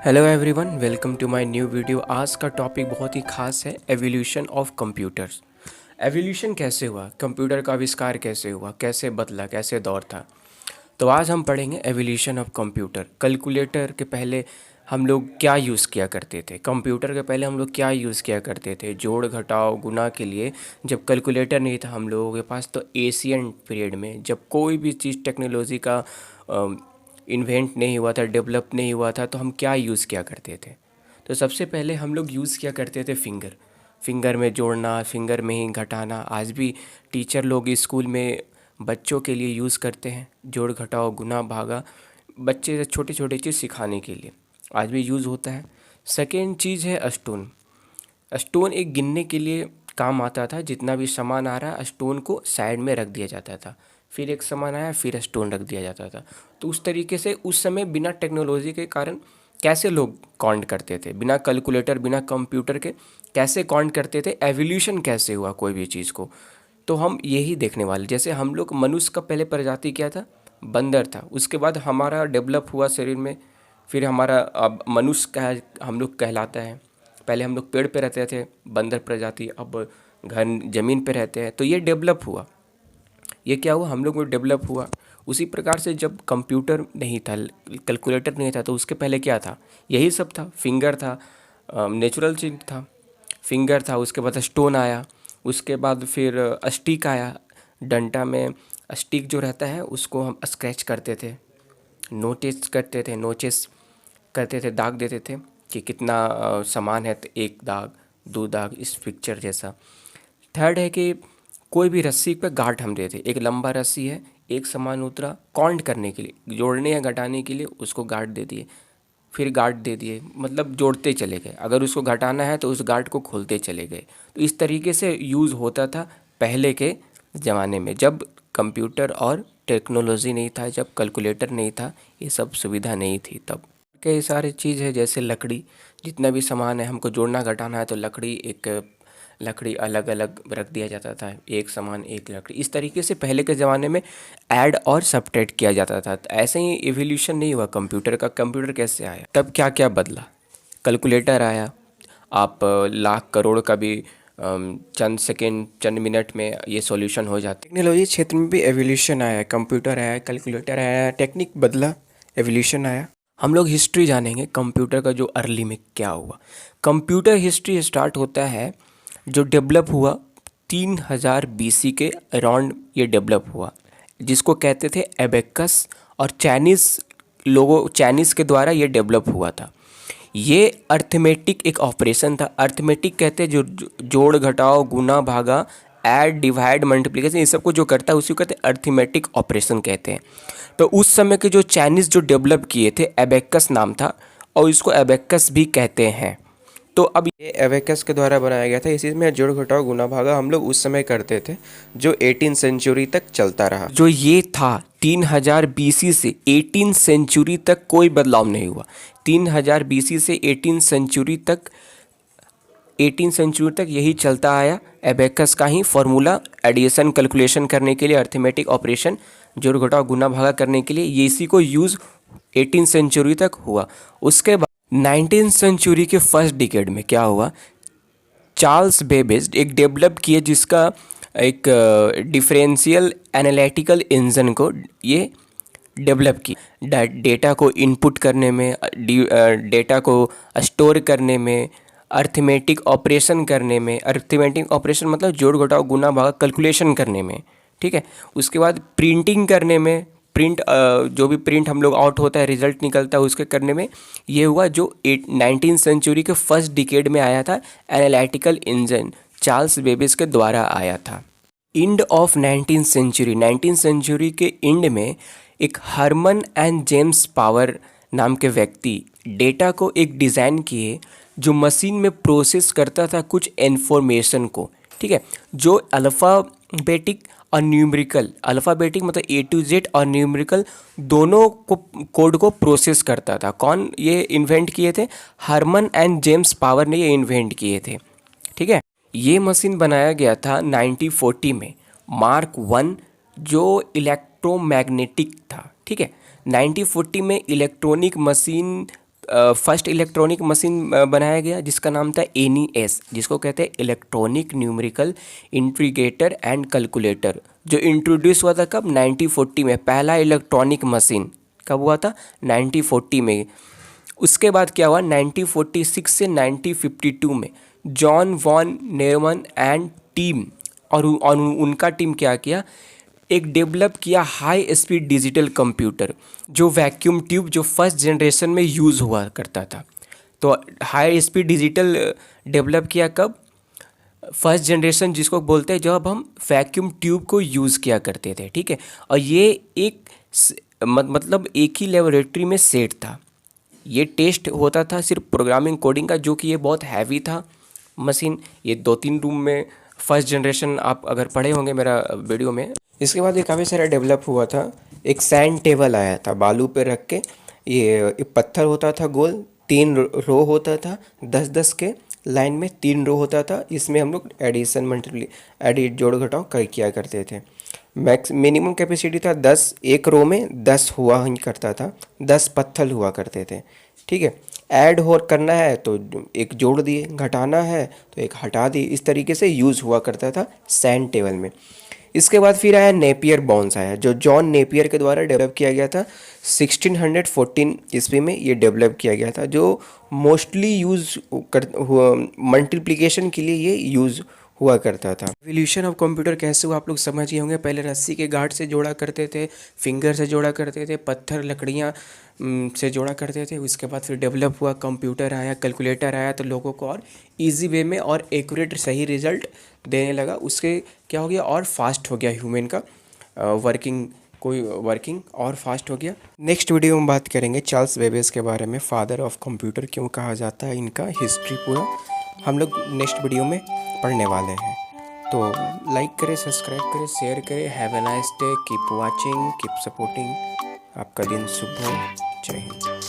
Hello everyone, welcome to my new video. आज का topic बहुत ही खास है, एवोल्यूशन ऑफ कंप्यूटर्स। एवोल्यूशन कैसे हुआ, कंप्यूटर का आविष्कार कैसे हुआ, कैसे बदला, कैसे दौर था। तो आज हम पढ़ेंगे एवोल्यूशन ऑफ कंप्यूटर। कैलकुलेटर के पहले हम लोग क्या यूज़ किया करते थे, कंप्यूटर के पहले हम लोग क्या यूज़ किया करते थे जोड़ घटाव गुना के लिए। जब कैलकुलेटर नहीं था हम लोगों के पास, तो एशियन पीरियड में जब कोई भी चीज़ टेक्नोलॉजी का इन्वेंट नहीं हुआ था, डेवलप नहीं हुआ था, तो हम क्या यूज़ किया करते थे। तो सबसे पहले हम लोग यूज़ किया करते थे फिंगर में जोड़ना, फिंगर में ही घटाना। आज भी टीचर लोग स्कूल में बच्चों के लिए यूज़ करते हैं, जोड़ घटाव गुना भागा, बच्चे से छोटे छोटे चीज़ सिखाने के लिए आज भी यूज़ होता है। सेकेंड चीज़ है स्टोन। स्टोन एक गिनने के लिए काम आता था, जितना भी सामान आ रहा है स्टोन को साइड में रख दिया जाता था, फिर एक सामान आया फिर स्टोन रख दिया जाता था। तो उस तरीके से उस समय बिना टेक्नोलॉजी के कारण कैसे लोग काउंट करते थे, बिना कैलकुलेटर बिना कंप्यूटर के कैसे काउंट करते थे, एवोल्यूशन कैसे हुआ कोई भी चीज़ को, तो हम यही देखने वाले। जैसे हम लोग मनुष्य का पहले प्रजाति क्या था, बंदर था। उसके बाद हमारा डेवलप हुआ शरीर में, फिर हमारा अब मनुष्य कह हम लोग कहलाता है। पहले हम लोग पेड़ पे रहते थे, बंदर प्रजाति, अब घर ज़मीन पे रहते हैं। तो ये डेवलप हुआ, ये क्या हुआ, हम लोग में डेवलप हुआ। उसी प्रकार से जब कंप्यूटर नहीं था, कैलकुलेटर नहीं था, तो उसके पहले क्या था, यही सब था। फिंगर था, नेचुरल चीज था, फिंगर था। उसके बाद स्टोन आया, उसके बाद फिर स्टिक आया। डंडा में स्टिक जो रहता है उसको हम स्क्रैच करते थे, नोटिस करते थे, नोचिस करते थे, दाग देते थे कि कितना सामान है, तो एक दाग दो दाग, इस पिक्चर जैसा। थर्ड है कि कोई भी रस्सी पे गांठ हम देते, एक लंबा रस्सी है, एक सामान उतरा, काउंट करने के लिए, जोड़ने या घटाने के लिए उसको गांठ दे दिए, फिर गांठ दे दिए, मतलब जोड़ते चले गए। अगर उसको घटाना है तो उस गांठ को खोलते चले गए। तो इस तरीके से यूज़ होता था पहले के ज़माने में, जब कंप्यूटर और टेक्नोलॉजी नहीं था, जब कैलकुलेटर नहीं था, ये सब सुविधा नहीं थी तब। कई सारे चीज़ है, जैसे लकड़ी, जितना भी सामान है हमको जोड़ना घटाना है तो लकड़ी अलग अलग रख दिया जाता था, एक सामान एक लकड़ी। इस तरीके से पहले के ज़माने में ऐड और सबट्रैक्ट किया जाता था। तो ऐसे ही एवोल्यूशन नहीं हुआ कंप्यूटर का। कंप्यूटर कैसे आया, तब क्या क्या बदला, कैलकुलेटर आया, आप लाख करोड़ का भी चंद सेकेंड चंद मिनट में ये सॉल्यूशन हो जाता है। टेक्नोलॉजी क्षेत्र में भी एवोल्यूशन आया, कंप्यूटर आया, कैलकुलेटर आया, टेक्निक बदला, एवोल्यूशन आया। हम लोग हिस्ट्री जानेंगे कंप्यूटर का, जो अर्ली में क्या हुआ। कंप्यूटर हिस्ट्री स्टार्ट होता है, जो डेवलप हुआ 3000 BC के अराउंड, ये डेवलप हुआ, जिसको कहते थे एबेकस। और चाइनीज़ के द्वारा ये डेवलप हुआ था। ये अर्थमेटिक एक ऑपरेशन था। अर्थमेटिक कहते हैं जो जोड़ घटाव गुना भागा, ऐड डिवाइड मल्टीप्लिकेशन, ये सब को जो करता है उसी को कहते हैं अर्थमेटिक ऑपरेशन कहते हैं। तो उस समय के जो चाइनीज़ जो डेवलप किए थे, एबेकस नाम था, और इसको एबेकस भी कहते हैं। तो अब ये एबेकस के द्वारा बनाया गया था। इसी में जोड़ घटाव गुना भागा हम लोग उस समय करते थे, जो 18 सेंचुरी तक चलता रहा। जो ये था 3000 BC से 18 सेंचुरी तक कोई बदलाव नहीं हुआ। 3000 BC से 18 सेंचुरी तक यही चलता आया। एबेकस का ही फॉर्मूला एडिशन कैलकुलेशन करने के लिए, अर्थमेटिक ऑपरेशन जोड़ घटाव गुना भागा करने के लिए, ये इसी को यूज़ 18 सेंचुरी तक हुआ। उसके बाद 19th सेंचुरी के फर्स्ट डिकेड में क्या हुआ, चार्ल्स बेबेज एक डेवलप किए, जिसका एक डिफरेंशियल एनालिटिकल इंजन को ये डेवलप की, डेटा को इनपुट करने में, डेटा को स्टोर करने में, अर्थमेटिक ऑपरेशन करने में। अर्थमेटिक ऑपरेशन मतलब जोड़ घटाव गुना भागा कैलकुलेशन करने में, ठीक है। उसके बाद प्रिंटिंग करने में, प्रिंट जो भी प्रिंट हम लोग आउट होता है, रिजल्ट निकलता है, उसके करने में ये हुआ। जो 19th सेंचुरी के फर्स्ट डिकेड में आया था, एनालिटिकल इंजन चार्ल्स बेबेज के द्वारा आया था। इंड ऑफ 19th सेंचुरी के इंड में एक हरमन एंड जेम्स पावर नाम के व्यक्ति डेटा को एक डिज़ाइन किए, जो मशीन में प्रोसेस करता था कुछ इन्फॉर्मेशन को, ठीक है। जो अल्फ़ाबेटिक और न्यूमेरिकल, अल्फ़ाबेटिक मतलब A to Z और न्यूमेरिकल दोनों को कोड को प्रोसेस करता था। कौन ये इन्वेंट किए थे, हरमन एंड जेम्स पावर ने ये इन्वेंट किए थे, ठीक है। ये मशीन बनाया गया था 1940 में, मार्क 1, जो इलेक्ट्रोमैग्नेटिक था, ठीक है। 1940 में electronic machine first electronic machine बनाया गया जिसका नाम था NES, जिसको कहते हैं electronic numerical integrator and calculator, जो इंट्रोड्यूस हुआ था कब, 1940 में। पहला इलेक्ट्रॉनिक मशीन कब हुआ था, 1940 में। उसके बाद क्या हुआ, 1946 से 1952 में जॉन वॉन नेरमन एंड टीम और उनका टीम क्या किया, एक डेवलप किया हाई स्पीड डिजिटल कंप्यूटर, जो वैक्यूम ट्यूब जो फर्स्ट जनरेशन में यूज़ हुआ करता था। तो हाई स्पीड डिजिटल डेवलप किया कब, फर्स्ट जनरेशन जिसको बोलते हैं जब हम वैक्यूम ट्यूब को यूज़ किया करते थे, ठीक है। और ये एक मतलब एक ही लेबोरेटरी में सेट था। ये टेस्ट होता था सिर्फ प्रोग्रामिंग कोडिंग का, जो कि ये बहुत हैवी था मशीन। ये 2-3 रूम में फर्स्ट जनरेशन आप अगर पढ़े होंगे मेरा वीडियो में। इसके बाद ये काफ़ी सारा डेवलप हुआ था। एक सैंड टेबल आया था बालू पे रख के, ये एक पत्थर होता था गोल, 3 रो होता था, 10-10 के लाइन में 3 रो होता था। इसमें हम लोग एडिशन मल्टीप्ली एडिट जोड़ घटाव कर किया करते थे। मैक्स मिनिमम कैपेसिटी था 10, एक रो में 10 हुआ ही करता था, 10 पत्थर हुआ करते थे, ठीक है। ऐड हो करना है तो एक जोड़ दिए, घटाना है तो एक हटा दिए, इस तरीके से यूज़ हुआ करता था सैंड टेबल में। इसके बाद फिर आया नेपियर बाउंस आया, जो जॉन नेपियर के द्वारा डेवलप किया गया था 1614 ईस्वी में। ये डेवलप किया गया था, जो मोस्टली यूज़ कर हुआ मल्टीप्लिकेशन के लिए ये यूज़ हुआ करता था। एवोल्यूशन ऑफ कंप्यूटर कैसे हुआ आप लोग समझ ही होंगे। पहले रस्सी के गार्ड से जोड़ा करते थे, फिंगर से जोड़ा करते थे, पत्थर लकड़ियाँ से जोड़ा करते थे। उसके बाद फिर डेवलप हुआ, कंप्यूटर आया, कैलकुलेटर आया, तो लोगों को और इजी वे में और एक्यूरेट सही रिजल्ट देने लगा। उसके क्या हो गया, और फास्ट हो गया ह्यूमन का वर्किंग और फास्ट हो गया। नेक्स्ट वीडियो में बात करेंगे चार्ल्स बेबेज के बारे में, फादर ऑफ कंप्यूटर क्यों कहा जाता है, इनका हिस्ट्री पूरा हम लोग नेक्स्ट वीडियो में पढ़ने वाले हैं। तो लाइक करें, सब्सक्राइब करें, शेयर करें। Have a nice day, keep watching, keep supporting. आपका दिन शुभ हो। जय हिंद।